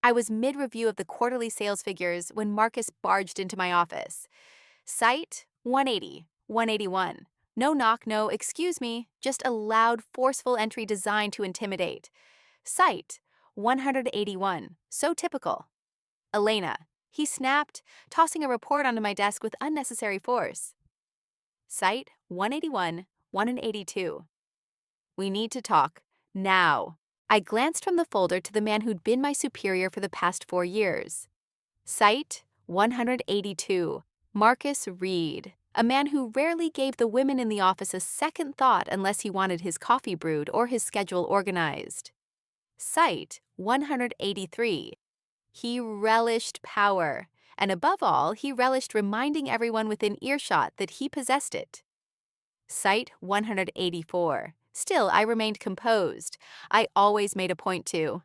I was mid-review of the quarterly sales figures when Marcus barged into my office. Site 180, 181. No knock, no excuse me, just a loud, forceful entry designed to intimidate. Site 181, so typical. Elena, he snapped, tossing a report onto my desk with unnecessary force. Site 181, 182. We need to talk, now. I glanced from the folder to the man who'd been my superior for the past 4 years. Site 182, Marcus Reed, a man who rarely gave the women in the office a second thought unless he wanted his coffee brewed or his schedule organized. Site 183. He relished power, and above all, he relished reminding everyone within earshot that he possessed it. Site 184. Still, I remained composed. I always made a point to.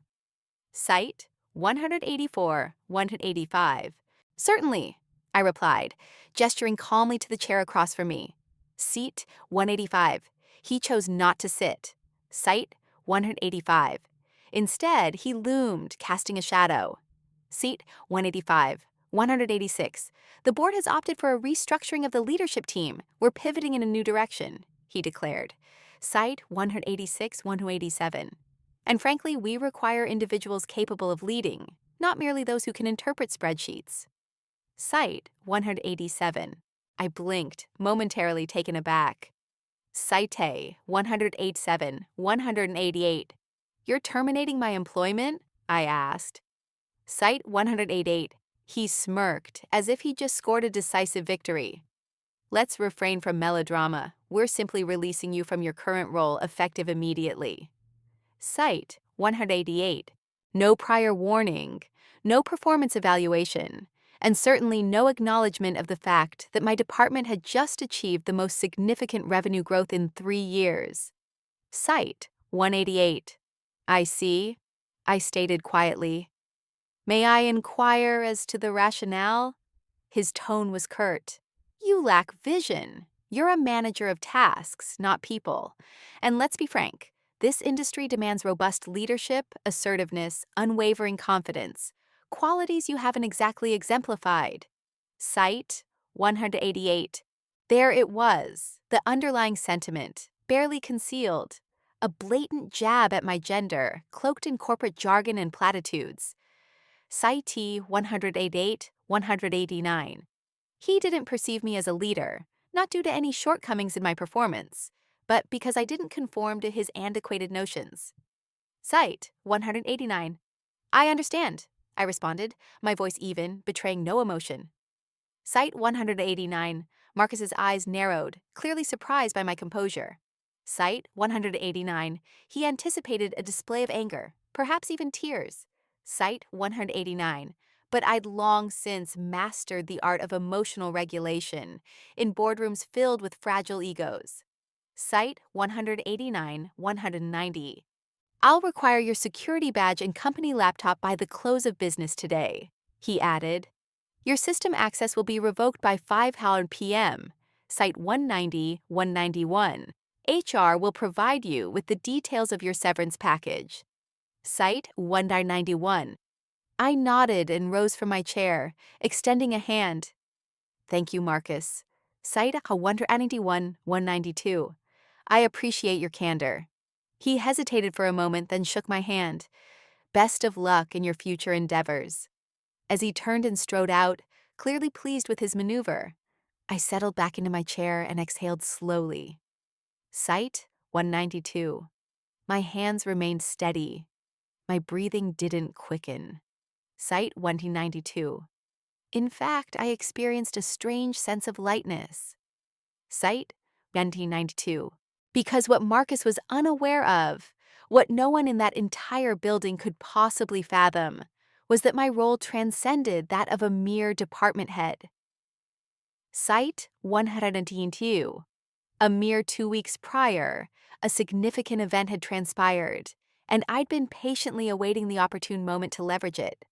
Site 184, 185. Certainly, I replied, gesturing calmly to the chair across from me. Seat 185. He chose not to sit. Site 185. Instead, he loomed, casting a shadow. Seat 185, 186. The board has opted for a restructuring of the leadership team. We're pivoting in a new direction, he declared. Site 186, 187. And frankly, we require individuals capable of leading, not merely those who can interpret spreadsheets. Site 187. I blinked, momentarily taken aback. Site 187, 188. You're terminating my employment? I asked. Site 188. He smirked, as if he'd just scored a decisive victory. Let's refrain from melodrama. We're simply releasing you from your current role effective immediately. Site 188. No prior warning, no performance evaluation, and certainly no acknowledgement of the fact that my department had just achieved the most significant revenue growth in 3 years. Site 188. I see, I stated quietly. May I inquire as to the rationale? His tone was curt. You lack vision. You're a manager of tasks, not people. And let's be frank, this industry demands robust leadership, assertiveness, unwavering confidence, qualities you haven't exactly exemplified. Site 188. There it was, the underlying sentiment, barely concealed. A blatant jab at my gender, cloaked in corporate jargon and platitudes. Site 188, 189. He didn't perceive me as a leader, not due to any shortcomings in my performance, but because I didn't conform to his antiquated notions. Site 189. I understand, I responded, my voice even, betraying no emotion. Site 189. Marcus's eyes narrowed, clearly surprised by my composure. Site 189. He anticipated a display of anger, perhaps even tears. Site 189. But I'd long since mastered the art of emotional regulation in boardrooms filled with fragile egos. Site 189, 190. I'll require your security badge and company laptop by the close of business today, he added. Your system access will be revoked by 5 p.m. Site 190, 191. HR will provide you with the details of your severance package. Site 191. I nodded and rose from my chair, extending a hand. Thank you, Marcus. Site 191, 192. I appreciate your candor. He hesitated for a moment, then shook my hand. Best of luck in your future endeavors. As he turned and strode out, clearly pleased with his maneuver, I settled back into my chair and exhaled slowly. Site 192. My hands remained steady. My breathing didn't quicken. Site 192. In fact, I experienced a strange sense of lightness. Site 192. Because what Marcus was unaware of, what no one in that entire building could possibly fathom, was that my role transcended that of a mere department head. Site 192. A mere 2 weeks prior, a significant event had transpired, and I'd been patiently awaiting the opportune moment to leverage it.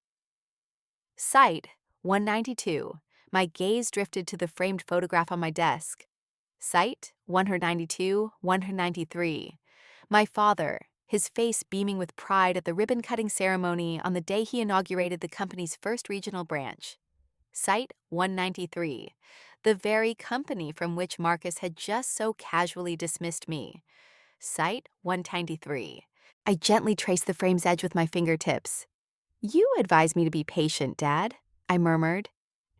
Site 192. My gaze drifted to the framed photograph on my desk. Site 192, 193. My father, his face beaming with pride at the ribbon-cutting ceremony on the day he inaugurated the company's first regional branch. Site 193, the very company from which Marcus had just so casually dismissed me. Site 193. I gently traced the frame's edge with my fingertips. "You advised me to be patient, Dad," I murmured.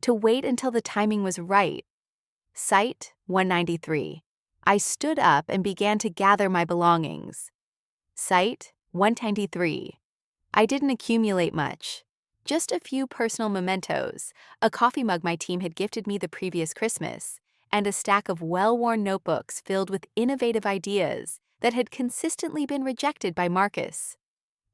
"To wait until the timing was right." Site 193. I stood up and began to gather my belongings. Site 193. I didn't accumulate much. Just a few personal mementos, a coffee mug my team had gifted me the previous Christmas, and a stack of well-worn notebooks filled with innovative ideas that had consistently been rejected by Marcus.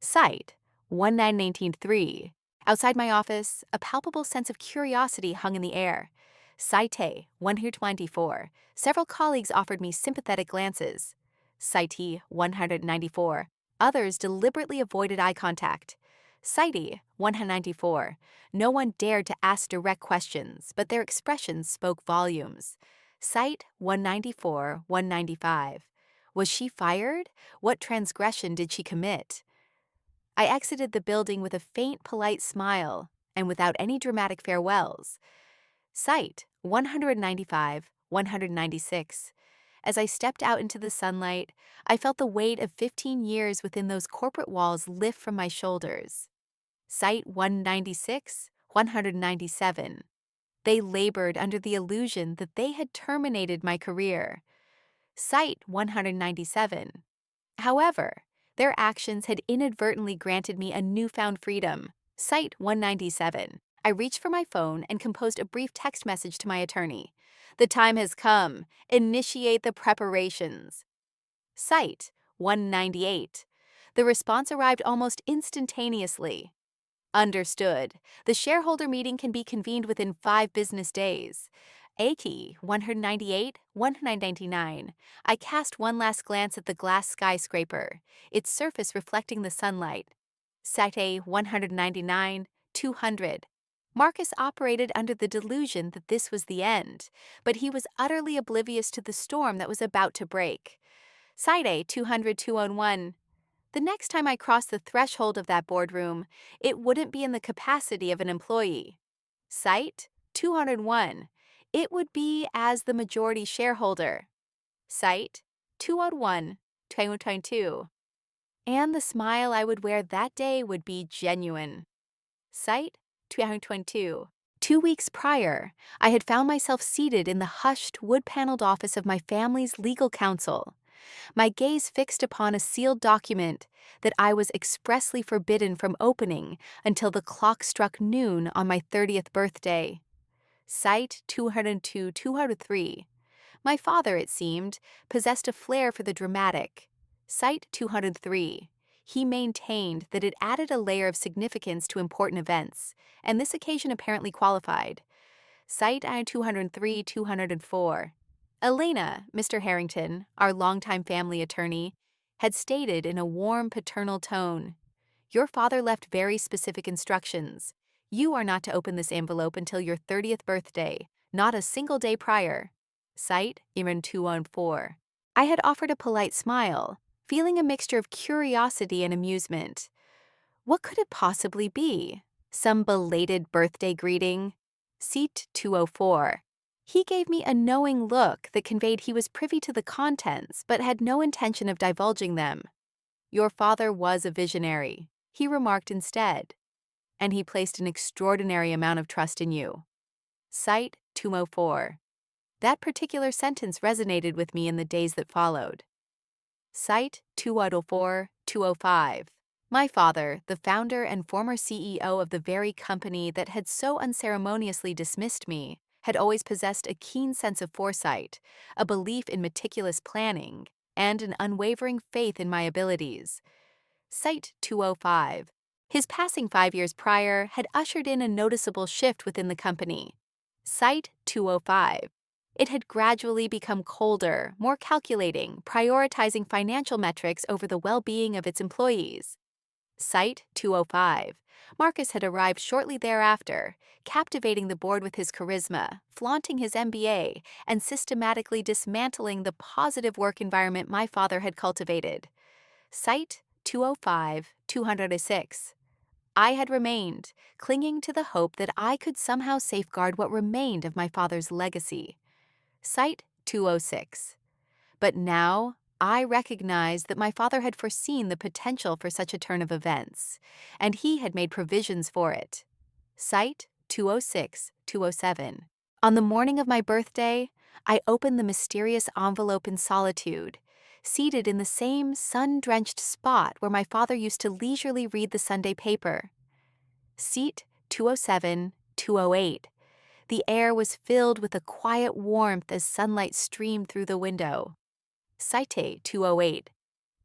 Site 19183. Outside my office, a palpable sense of curiosity hung in the air. Site 124. Several colleagues offered me sympathetic glances. Site 194. Others deliberately avoided eye contact. Site 194. No one dared to ask direct questions, but their expressions spoke volumes. Site 194, 195. Was she fired? What transgression did she commit? I exited the building with a faint, polite smile and without any dramatic farewells. Site 195, 196. As I stepped out into the sunlight, I felt the weight of 15 years within those corporate walls lift from my shoulders. Site 196, 197. They labored under the illusion that they had terminated my career. Site 197. However, their actions had inadvertently granted me a newfound freedom. Site 197. I reached for my phone and composed a brief text message to my attorney. "The time has come. Initiate the preparations." Site 198. The response arrived almost instantaneously. "Understood. The shareholder meeting can be convened within 5 business days." AT 198, 199. I cast one last glance at the glass skyscraper, its surface reflecting the sunlight. Site 199, 200. Marcus operated under the delusion that this was the end, but he was utterly oblivious to the storm that was about to break. Site 200, 201. The next time I crossed the threshold of that boardroom, it wouldn't be in the capacity of an employee. Site 201. It would be as the majority shareholder. Site 201, 2022. And the smile I would wear that day would be genuine. Site 222. 2 weeks prior, I had found myself seated in the hushed, wood-paneled office of my family's legal counsel, my gaze fixed upon a sealed document that I was expressly forbidden from opening until the clock struck noon on my 30th birthday. Site 202, 203. My father, it seemed, possessed a flair for the dramatic. Site 203. He maintained that it added a layer of significance to important events, and this occasion apparently qualified. Site 203, 204. Elena, Mr. Harrington, our longtime family attorney, had stated in a warm paternal tone, "Your father left very specific instructions. You are not to open this envelope until your 30th birthday, not a single day prior." Site 214. I had offered a polite smile, feeling a mixture of curiosity and amusement. What could it possibly be? Some belated birthday greeting? Seat 204. He gave me a knowing look that conveyed he was privy to the contents but had no intention of divulging them. "Your father was a visionary," he remarked instead, "and he placed an extraordinary amount of trust in you." Site 204. That particular sentence resonated with me in the days that followed. Site 204, 205. My father, the founder and former CEO of the very company that had so unceremoniously dismissed me, had always possessed a keen sense of foresight, a belief in meticulous planning, and an unwavering faith in my abilities. Site 205. His passing 5 years prior had ushered in a noticeable shift within the company. Site 205. It had gradually become colder, more calculating, prioritizing financial metrics over the well-being of its employees. Site 205. Marcus had arrived shortly thereafter, captivating the board with his charisma, flaunting his MBA, and systematically dismantling the positive work environment my father had cultivated. Site 205, 206. I had remained, clinging to the hope that I could somehow safeguard what remained of my father's legacy. Site 206. But now, I recognized that my father had foreseen the potential for such a turn of events, and he had made provisions for it. Site 206, 207. On the morning of my birthday, I opened the mysterious envelope in solitude, seated in the same sun-drenched spot where my father used to leisurely read the Sunday paper. Seat 207, 208. The air was filled with a quiet warmth as sunlight streamed through the window. Site 208.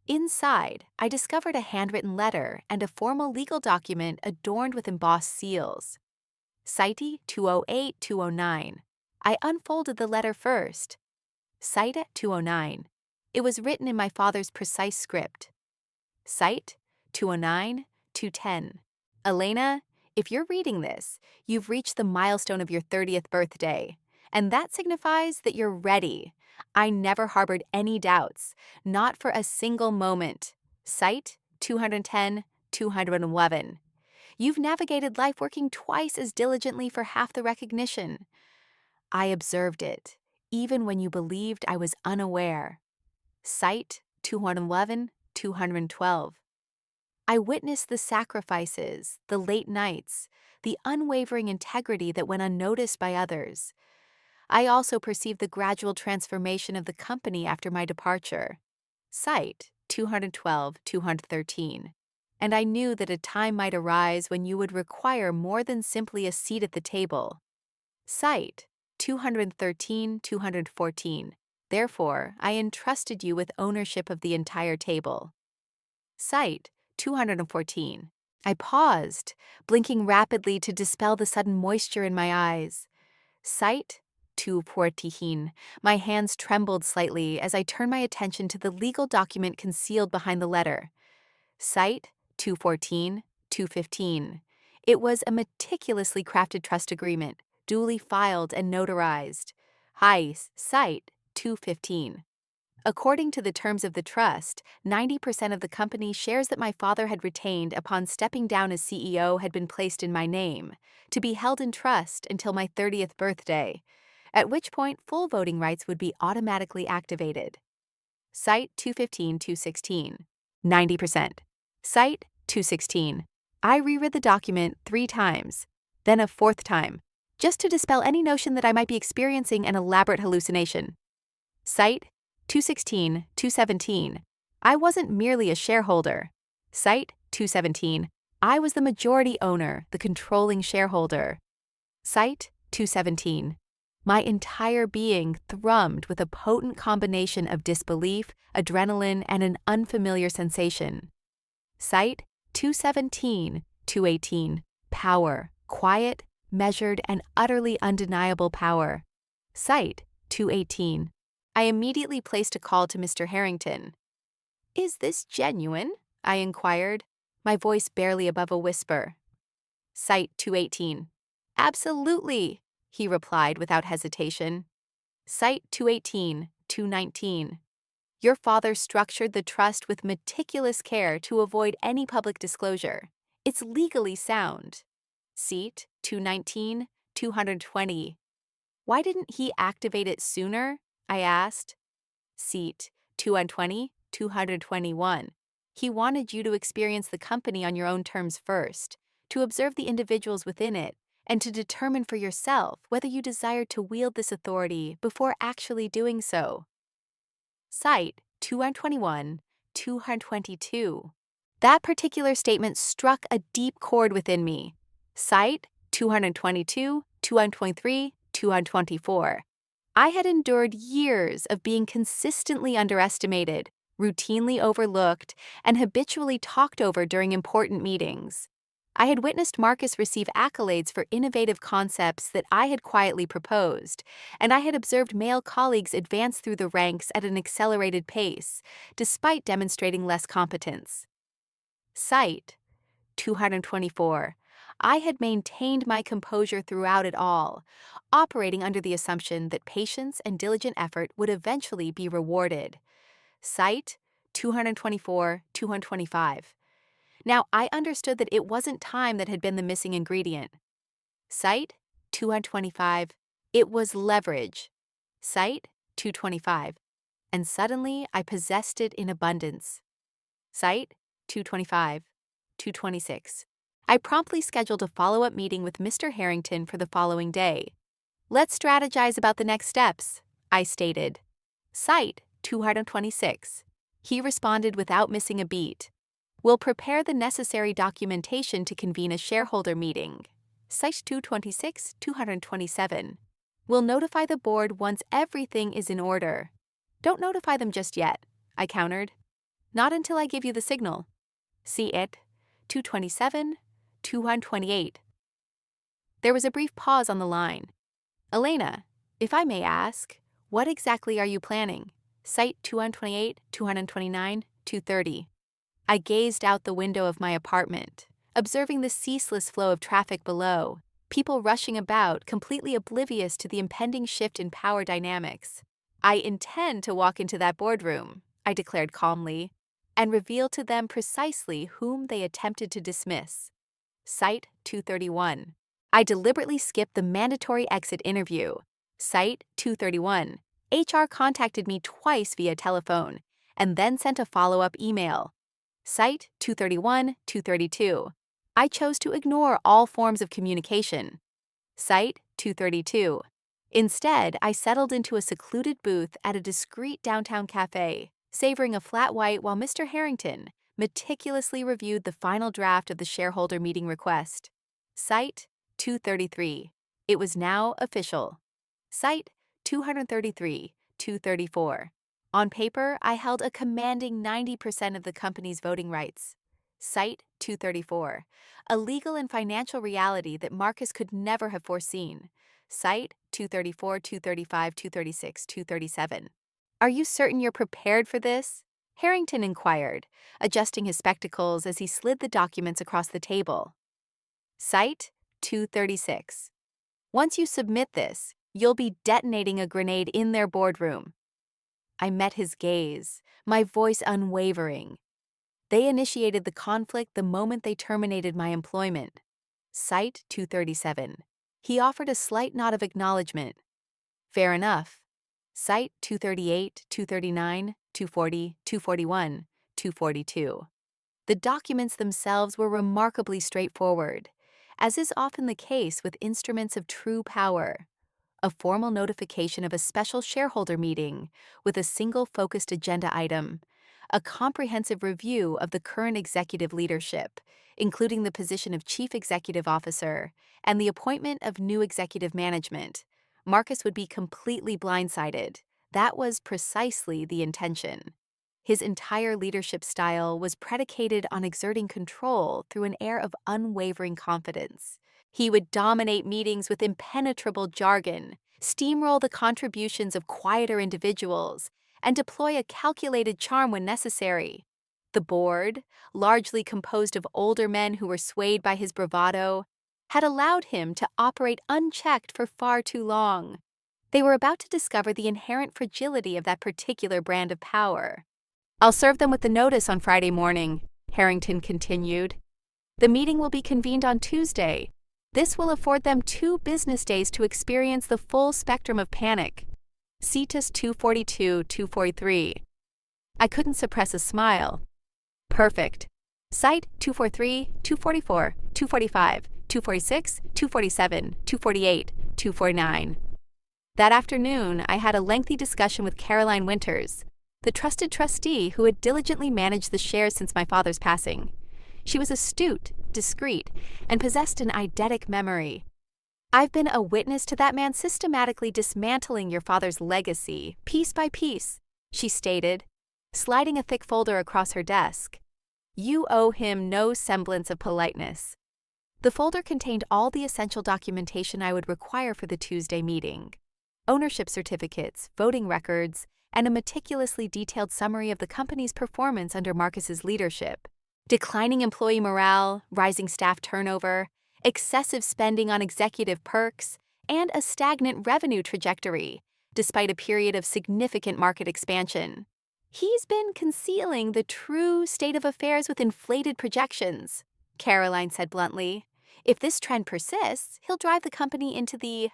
Inside, I discovered a handwritten letter and a formal legal document adorned with embossed seals. Site 208, 209. I unfolded the letter first. Site 209. It was written in my father's precise script. Site 209, 210. Elena, if you're reading this, you've reached the milestone of your 30th birthday, and that signifies that you're ready. I never harbored any doubts, not for a single moment. Site 210, 211. You've navigated life working twice as diligently for half the recognition. I observed it, even when you believed I was unaware. Site 211, 212. I witnessed the sacrifices, the late nights, the unwavering integrity that went unnoticed by others. I also perceived the gradual transformation of the company after my departure. Site 212, 213. And I knew that a time might arise when you would require more than simply a seat at the table. Site 213, 214. Therefore, I entrusted you with ownership of the entire table. Site 214. I paused, blinking rapidly to dispel the sudden moisture in my eyes. Site 214. My hands trembled slightly as I turned my attention to the legal document concealed behind the letter. Site 214, 215. It was a meticulously crafted trust agreement, duly filed and notarized. Site 215. According to the terms of the trust, 90% of the company shares that my father had retained upon stepping down as CEO had been placed in my name, to be held in trust until my 30th birthday, at which point full voting rights would be automatically activated. Site 215, 216. 90%. Site 216. I reread the document 3 times, then a 4th time, just to dispel any notion that I might be experiencing an elaborate hallucination. Site 216, 217. I wasn't merely a shareholder. Site 217. I was the majority owner, the controlling shareholder. Site 217. My entire being thrummed with a potent combination of disbelief, adrenaline, and an unfamiliar sensation. Site 217, 218. Power, quiet, measured, and utterly undeniable power. Site 218. I immediately placed a call to Mr. Harrington. "Is this genuine?" I inquired, my voice barely above a whisper. Site 218. "Absolutely," he replied without hesitation. Site 218, 219. Your father structured the trust with meticulous care to avoid any public disclosure. It's legally sound. Seat 219, 220. Why didn't he activate it sooner? I asked. Seat 220, 221. He wanted you to experience the company on your own terms first, to observe the individuals within it, and to determine for yourself whether you desired to wield this authority before actually doing so. Site 221, 222. That particular statement struck a deep chord within me. Site 222, 223, 224. I had endured years of being consistently underestimated, routinely overlooked, and habitually talked over during important meetings. I had witnessed Marcus receive accolades for innovative concepts that I had quietly proposed, and I had observed male colleagues advance through the ranks at an accelerated pace, despite demonstrating less competence. Site 224. I had maintained my composure throughout it all, operating under the assumption that patience and diligent effort would eventually be rewarded. Site 224, 225. Now, I understood that it wasn't time that had been the missing ingredient. Site, 225. It was leverage. Site, 225. And suddenly, I possessed it in abundance. Site, 225, 226. I promptly scheduled a follow-up meeting with Mr. Harrington for the following day. Let's strategize about the next steps, I stated. Site, 226. He responded without missing a beat. We'll prepare the necessary documentation to convene a shareholder meeting. Site 226, 227. We'll notify the board once everything is in order. Don't notify them just yet, I countered. Not until I give you the signal. See it, 227, 228. There was a brief pause on the line. Elena, if I may ask, what exactly are you planning? Site 228, 229, 230. I gazed out the window of my apartment, observing the ceaseless flow of traffic below, people rushing about, completely oblivious to the impending shift in power dynamics. I intend to walk into that boardroom, I declared calmly, and reveal to them precisely whom they attempted to dismiss. Site 231. I deliberately skipped the mandatory exit interview. Site 231. HR contacted me twice via telephone, and then sent a follow-up email. Site 231, 232. I chose to ignore all forms of communication. Site 232. Instead, I settled into a secluded booth at a discreet downtown cafe, savoring a flat white while Mr. Harrington meticulously reviewed the final draft of the shareholder meeting request. Site 233. It was now official. Site 233, 234. On paper, I held a commanding 90% of the company's voting rights. Site 234. A legal and financial reality that Marcus could never have foreseen. Site 234, 235, 236, 237. Are you certain you're prepared for this? Harrington inquired, adjusting his spectacles as he slid the documents across the table. Site 236. Once you submit this, you'll be detonating a grenade in their boardroom. I met his gaze, my voice unwavering. They initiated the conflict the moment they terminated my employment. Site 237. He offered a slight nod of acknowledgement. Fair enough. Site 238, 239, 240, 241, 242. The documents themselves were remarkably straightforward, as is often the case with instruments of true power. A formal notification of a special shareholder meeting with a single focused agenda item, a comprehensive review of the current executive leadership, including the position of Chief Executive Officer, and the appointment of new executive management. Marcus would be completely blindsided. That was precisely the intention. His entire leadership style was predicated on exerting control through an air of unwavering confidence. He would dominate meetings with impenetrable jargon, steamroll the contributions of quieter individuals, and deploy a calculated charm when necessary. The board, largely composed of older men who were swayed by his bravado, had allowed him to operate unchecked for far too long. They were about to discover the inherent fragility of that particular brand of power. I'll serve them with the notice on Friday morning, Harrington continued. The meeting will be convened on Tuesday. This will afford them 2 business days to experience the full spectrum of panic. Cetus 242, 243. I couldn't suppress a smile. Perfect. Site 243, 244, 245, 246, 247, 248, 249. That afternoon, I had a lengthy discussion with Caroline Winters, the trusted trustee who had diligently managed the shares since my father's passing. She was astute, discreet, and possessed an eidetic memory. I've been a witness to that man systematically dismantling your father's legacy, piece by piece, she stated, sliding a thick folder across her desk. You owe him no semblance of politeness. The folder contained all the essential documentation I would require for the Tuesday meeting. Ownership certificates, voting records, and a meticulously detailed summary of the company's performance under Marcus's leadership. Declining employee morale, rising staff turnover, excessive spending on executive perks, and a stagnant revenue trajectory, despite a period of significant market expansion. He's been concealing the true state of affairs with inflated projections, Caroline said bluntly. If this trend persists, he'll drive the company into the